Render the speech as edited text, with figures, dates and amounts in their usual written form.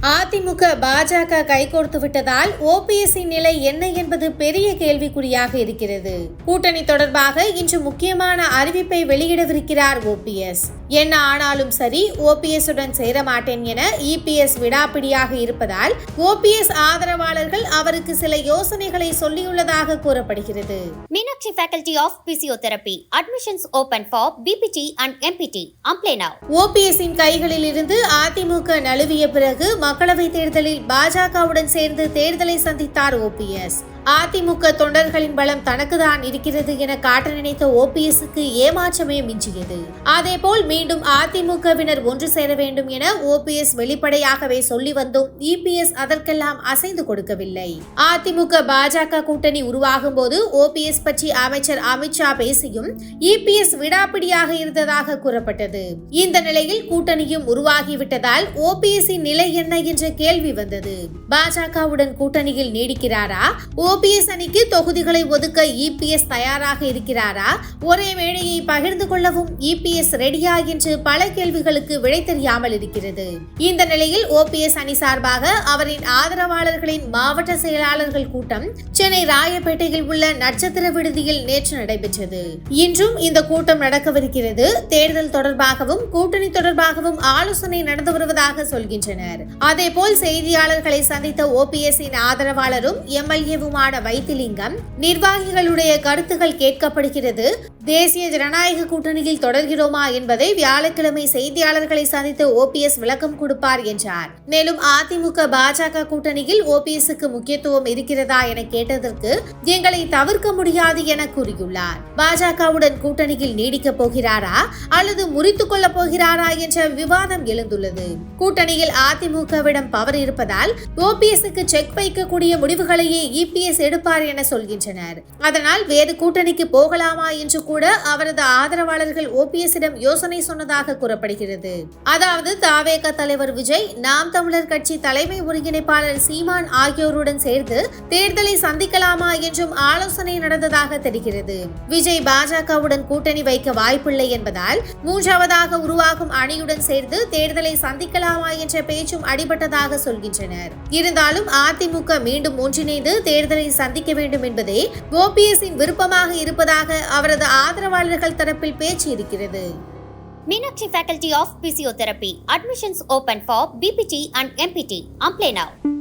அதிமுக பாஜக கைகோர்த்து விட்டதால் ஓபிஎஸ்ஸின் நிலை என்ன என்பது பெரிய கேள்விக்குறியாக இருக்கிறது. கூட்டணி தொடர்பாக இன்று முக்கியமான அறிவிப்பை வெளியிடவிருக்கிறார் ஓபிஎஸ். என்ன ஆனாலும் சரி, ஓபிஎஸ் உடன் சேரமாட்டேன் என இபிஎஸ் விடாப்பிடியாக இருப்பதால் ஓபிஎஸ் ஆதரவாளர்கள் அவருக்கு சில யோசனைகளை சொல்லியுள்ளதாக கூறப்படுகிறது. Meenakshi Faculty of Physiotherapy. Admissions open for BPT and MPT. Apply now. ஓபிஎஸ்ஸின் கைகளில் இருந்து அதிமுக நழுவிய பிறகு மக்களவைத் தேர்தலில் பாஜகவுடன் சேர்ந்து தேர்தலை சந்தித்தார் ஓபிஎஸ். அதிமுக தொண்டர்களின் பலம் தனக்குதான் இருக்கிறது என காட்ட நினைத்த ஓபிஎஸ்க்கு ஏமாற்றமே மிஞ்சியது. அதேபோல் மீண்டும் அதிமுகவினர் ஒன்று சேர வேண்டும் என ஓபிஎஸ் வெளிப்படையாகவே சொல்லி வந்தும் இபிஎஸ் அதற்கெல்லாம் அசைந்து கொடுக்கவில்லை. அதிமுக பாஜக கூட்டணி உருவாகும் போது ஓபிஎஸ் பற்றி அமைச்சர் அமித்ஷா பேசியும் இபிஎஸ் விடாப்பிடியாக இருந்ததாக கூறப்பட்டது. இந்த நிலையில் கூட்டணியும் உருவாகிவிட்டதால் ஓபிஎஸ்ஸின் நிலை என்ன என்ற கேள்வி வந்தது. பாஜகவுடன் கூட்டணியில் நீடிக்கிறாரா? ஓபிஎஸ் அணிக்கு தொகுதிகளை ஒதுக்க இபிஎஸ் தயாராக இருக்கிறாரா? ஒரே வேலையை பகிர்ந்து கொள்ளவும் இபிஎஸ் ரெடியா என்று பல கேள்விகளுக்கு விடை தெரியாமல் இருக்கிறது. இந்த நிலையில் ஓபிஎஸ் அணி சார்பாக அவரின் ஆதரவாளர்களின் மாவட்ட செயலாளர்கள் கூட்டம் சென்னை ராயப்பேட்டையில் உள்ள நட்சத்திர விடுதியில் நேற்று நடைபெற்றது. இன்றும் இந்த கூட்டம் நடக்கவிருக்கிறது. தேர்தல் தொடர்பாகவும் கூட்டணி தொடர்பாகவும் ஆலோசனை நடந்து வருவதாக சொல்கின்றனர். அதேபோல் செய்தியாளர்களை சந்தித்த ஓபிஎஸ்ஸின் ஆதரவாளரும் எம்எல்ஏவுமான வைத்திலிங்கம், நிர்வாகிகளுடைய கருத்துக்கள் கேட்கப்படுகிறது. தேசிய ஜனநாயக கூட்டணியில் தொடர்கிறோமா என்பதை வியாழக்கிழமை செய்தியாளர்களை சந்தித்து ஓபிஎஸ் விளக்கம் கொடுப்பார் என்றார். மேலும் அதிமுக பாஜக கூட்டணியில் ஓபிஎஸ்க்கு முக்கியத்துவம் இருக்கிறதா என கேட்டதற்கு எங்களை தவிர்க்க முடியாது என கூறியுள்ளார். பாஜகவுடன் கூட்டணியில் நீடிக்கப் போகிறாரா அல்லது முறித்துக் கொள்ளப் போகிறாரா என்ற விவாதம் எழுந்துள்ளது. கூட்டணியில் அதிமுகவிடம் பவர் இருப்பதால் ஓபிஎஸ்க்கு செக் வைக்கக்கூடிய முடிவுகளையே இபிஎஸ் எடுப்பார் என சொல்கின்றனர். அதனால் வேறு கூட்டணிக்கு போகலாமா என்று கூட அவரது ஆதரவாளர்கள் ஓபிஎஸ்ஸிடம் யோசனை சொன்னதாக கூறப்படுகிறது. அதாவது தாவேக தலைவர் விஜய், நாம் தமிழர் கட்சி தலைமை ஒருங்கிணைப்பாளர் சீமான் ஆகியோருடன் சேர்ந்து தேர்தலை சந்திக்கலாமா என்றும் ஆலோசனை நடந்ததாக தெரிகிறது. விஜய் பாஜகவுடன் கூட்டணி வைக்க வாய்ப்பில்லை என்பதால் மூன்றாவதாக உருவாகும் அணியுடன் சேர்ந்து தேர்தலை சந்திக்கலாமா என்ற பேச்சும் அடிபட்டதாக சொல்கின்றனர். இருந்தாலும் அதிமுக மீண்டும் ஒன்றிணைந்து தேர்தலை சந்திக்க வேண்டும் என்பதே ஓபிஎஸ்ஸின் விருப்பமாக இருப்பதாக அவரது ஆதரவாளர்கள் தரப்பில் பேச்சு இருக்கிறது. Meenakshi Faculty of Physiotherapy. Admissions open for BPT and MPT. Apply now.